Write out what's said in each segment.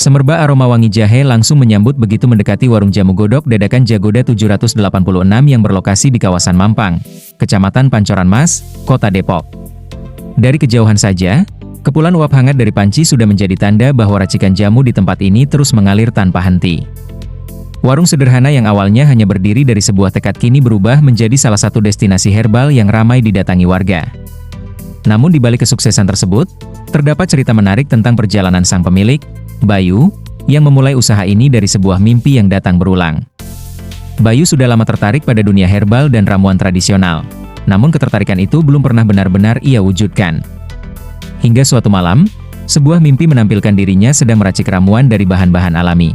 Semerbak aroma wangi jahe langsung menyambut begitu mendekati warung jamu godok dadakan Jagoda 786 yang berlokasi di kawasan Mampang, Kecamatan Pancoran Mas, Kota Depok. Dari kejauhan saja, kepulan uap hangat dari panci sudah menjadi tanda bahwa racikan jamu di tempat ini terus mengalir tanpa henti. Warung sederhana yang awalnya hanya berdiri dari sebuah tekad kini berubah menjadi salah satu destinasi herbal yang ramai didatangi warga. Namun di balik kesuksesan tersebut, terdapat cerita menarik tentang perjalanan sang pemilik, Bayu, yang memulai usaha ini dari sebuah mimpi yang datang berulang. Bayu sudah lama tertarik pada dunia herbal dan ramuan tradisional, namun ketertarikan itu belum pernah benar-benar ia wujudkan. Hingga suatu malam, sebuah mimpi menampilkan dirinya sedang meracik ramuan dari bahan-bahan alami.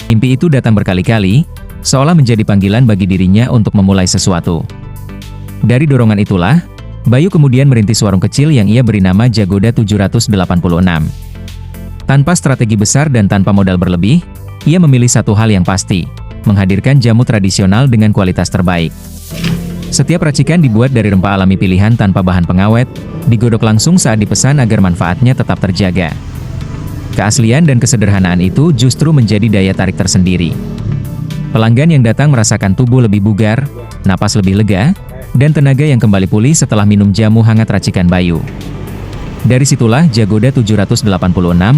Mimpi itu datang berkali-kali, seolah menjadi panggilan bagi dirinya untuk memulai sesuatu. Dari dorongan itulah, Bayu kemudian merintis warung kecil yang ia beri nama Jagoda 786. Tanpa strategi besar dan tanpa modal berlebih, ia memilih satu hal yang pasti, menghadirkan jamu tradisional dengan kualitas terbaik. Setiap racikan dibuat dari rempah alami pilihan tanpa bahan pengawet, digodok langsung saat dipesan agar manfaatnya tetap terjaga. Keaslian dan kesederhanaan itu justru menjadi daya tarik tersendiri. Pelanggan yang datang merasakan tubuh lebih bugar, napas lebih lega, dan tenaga yang kembali pulih setelah minum jamu hangat racikan Bayu. Dari situlah Jagoda 786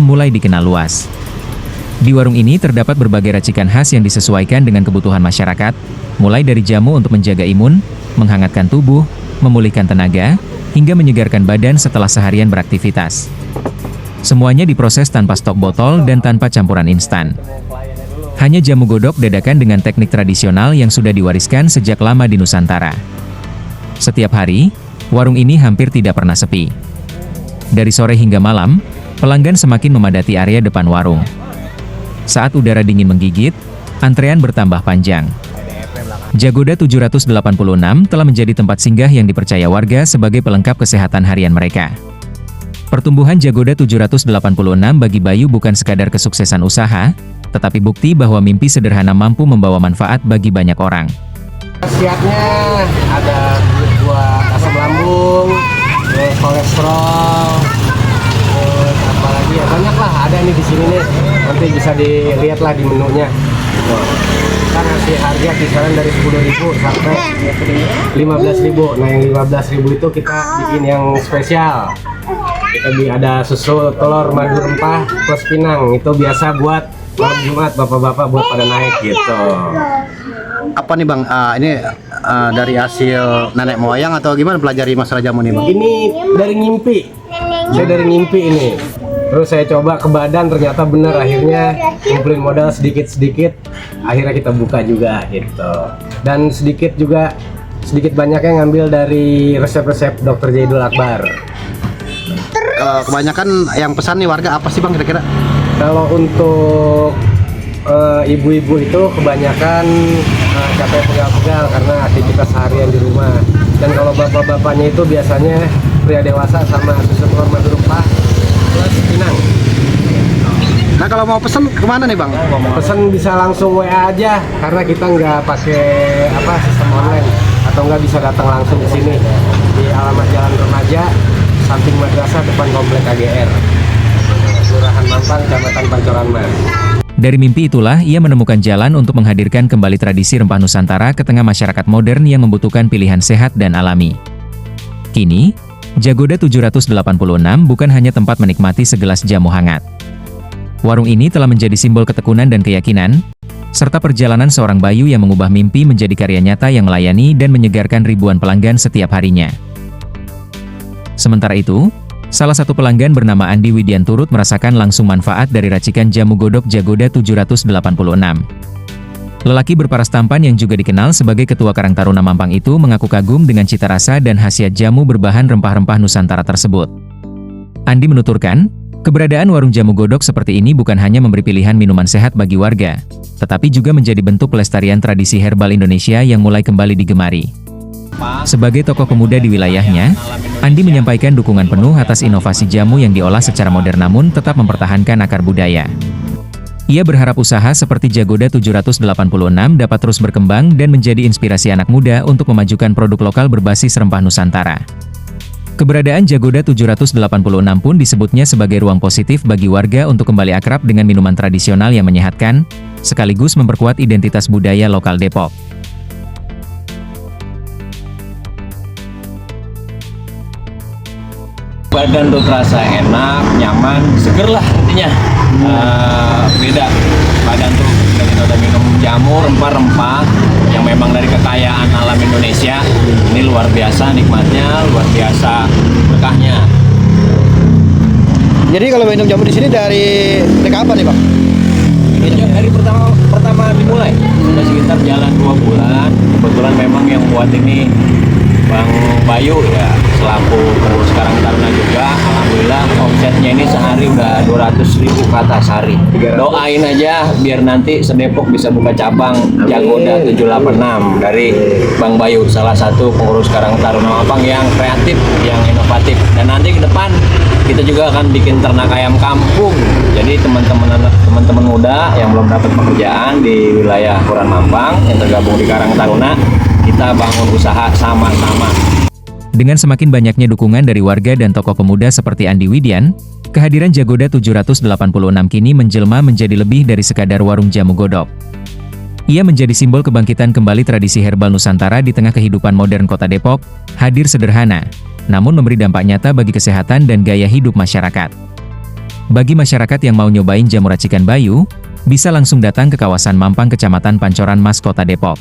mulai dikenal luas. Di warung ini terdapat berbagai racikan khas yang disesuaikan dengan kebutuhan masyarakat, mulai dari jamu untuk menjaga imun, menghangatkan tubuh, memulihkan tenaga, hingga menyegarkan badan setelah seharian beraktivitas. Semuanya diproses tanpa stok botol dan tanpa campuran instan. Hanya jamu godok dadakan dengan teknik tradisional yang sudah diwariskan sejak lama di Nusantara. Setiap hari, warung ini hampir tidak pernah sepi. Dari sore hingga malam, pelanggan semakin memadati area depan warung. Saat udara dingin menggigit, antrean bertambah panjang. Jagoda 786 telah menjadi tempat singgah yang dipercaya warga sebagai pelengkap kesehatan harian mereka. Pertumbuhan Jagoda 786 bagi Bayu bukan sekadar kesuksesan usaha, tetapi bukti bahwa mimpi sederhana mampu membawa manfaat bagi banyak orang. Khasiatnya ada buat asam lambung, kolesterol, apalagi ya banyak lah ada nih di sini nih. Nanti bisa dilihat lah di menunya. Kan ngasih harga kisaran dari 10.000 sampai 15.000. Nah yang 15.000 itu kita bikin yang spesial. Kita ada susu telur madu rempah plus pinang. Itu biasa buat malam Jumat bapak-bapak buat pada naik gitu. Apa nih Bang, ini dari hasil nenek moyang atau gimana pelajari masalah jamu nih Bang? Ini dari ngimpi, saya dari ngimpi ini. Terus saya coba ke badan, ternyata benar, akhirnya ngumpulin modal sedikit-sedikit, akhirnya kita buka juga gitu. Dan sedikit banyaknya ngambil dari resep-resep Dr. Jaidul Akbar. Kebanyakan yang pesan nih warga apa sih Bang kira-kira? Kalau untuk ibu-ibu itu kebanyakan capek pegal-pegal karena aktivitas harian di rumah. Dan kalau bapak-bapaknya itu biasanya pria dewasa sama susu telur madu rempah plus pinang. Nah kalau mau pesen kemana nih Bang? Pesen bisa langsung WA aja karena kita nggak pakai sistem online, atau nggak bisa datang langsung ke sini di alamat Jalan Remaja samping madrasah depan komplek KGR, Kelurahan Mampang, Kecamatan Pancoran Mas. Dari mimpi itulah ia menemukan jalan untuk menghadirkan kembali tradisi rempah Nusantara ke tengah masyarakat modern yang membutuhkan pilihan sehat dan alami. Kini, Jagoda 786 bukan hanya tempat menikmati segelas jamu hangat. Warung ini telah menjadi simbol ketekunan dan keyakinan, serta perjalanan seorang Bayu yang mengubah mimpi menjadi karya nyata yang melayani dan menyegarkan ribuan pelanggan setiap harinya. Sementara itu, salah satu pelanggan bernama Andi Widian turut merasakan langsung manfaat dari racikan jamu godok Jagoda 786. Lelaki berparas tampan yang juga dikenal sebagai Ketua Karang Taruna Mampang itu mengaku kagum dengan cita rasa dan khasiat jamu berbahan rempah-rempah Nusantara tersebut. Andi menuturkan, keberadaan warung jamu godok seperti ini bukan hanya memberi pilihan minuman sehat bagi warga, tetapi juga menjadi bentuk pelestarian tradisi herbal Indonesia yang mulai kembali digemari. Sebagai tokoh pemuda di wilayahnya, Andi menyampaikan dukungan penuh atas inovasi jamu yang diolah secara modern namun tetap mempertahankan akar budaya. Ia berharap usaha seperti Jagoda 786 dapat terus berkembang dan menjadi inspirasi anak muda untuk memajukan produk lokal berbasis rempah Nusantara. Keberadaan Jagoda 786 pun disebutnya sebagai ruang positif bagi warga untuk kembali akrab dengan minuman tradisional yang menyehatkan, sekaligus memperkuat identitas budaya lokal Depok. Badan tuh terasa enak, nyaman, seger lah intinya. Beda badan tuh kita udah minum jamu rempah-rempah yang memang dari kekayaan alam Indonesia. Ini luar biasa nikmatnya, luar biasa berkahnya. Jadi kalau minum jamu di sini dari kapan nih Bang? Ini dari pertama dimulai sudah sekitar jalan 2 bulan. Kebetulan memang yang buat ini Bang Bayu ya, selaku pengurus Karang Taruna juga. Alhamdulillah omsetnya ini sehari udah 200.000 ke atas sehari. Doain aja biar nanti sedepok bisa buka cabang Jagoda 786 dari Bang Bayu, salah satu pengurus Karang Taruna Mampang yang kreatif, yang inovatif. Dan nanti ke depan kita juga akan bikin ternak ayam kampung. Jadi teman-teman muda yang belum dapat pekerjaan di wilayah Kelurahan Mampang yang tergabung di Karang Taruna, kita bangun usaha sama-sama. Dengan semakin banyaknya dukungan dari warga dan tokoh pemuda seperti Andi Widian, kehadiran Jagoda 786 kini menjelma menjadi lebih dari sekadar warung jamu godok. Ia menjadi simbol kebangkitan kembali tradisi herbal Nusantara di tengah kehidupan modern Kota Depok, hadir sederhana, namun memberi dampak nyata bagi kesehatan dan gaya hidup masyarakat. Bagi masyarakat yang mau nyobain jamu racikan Bayu, bisa langsung datang ke kawasan Mampang, Kecamatan Pancoran Mas, Kota Depok.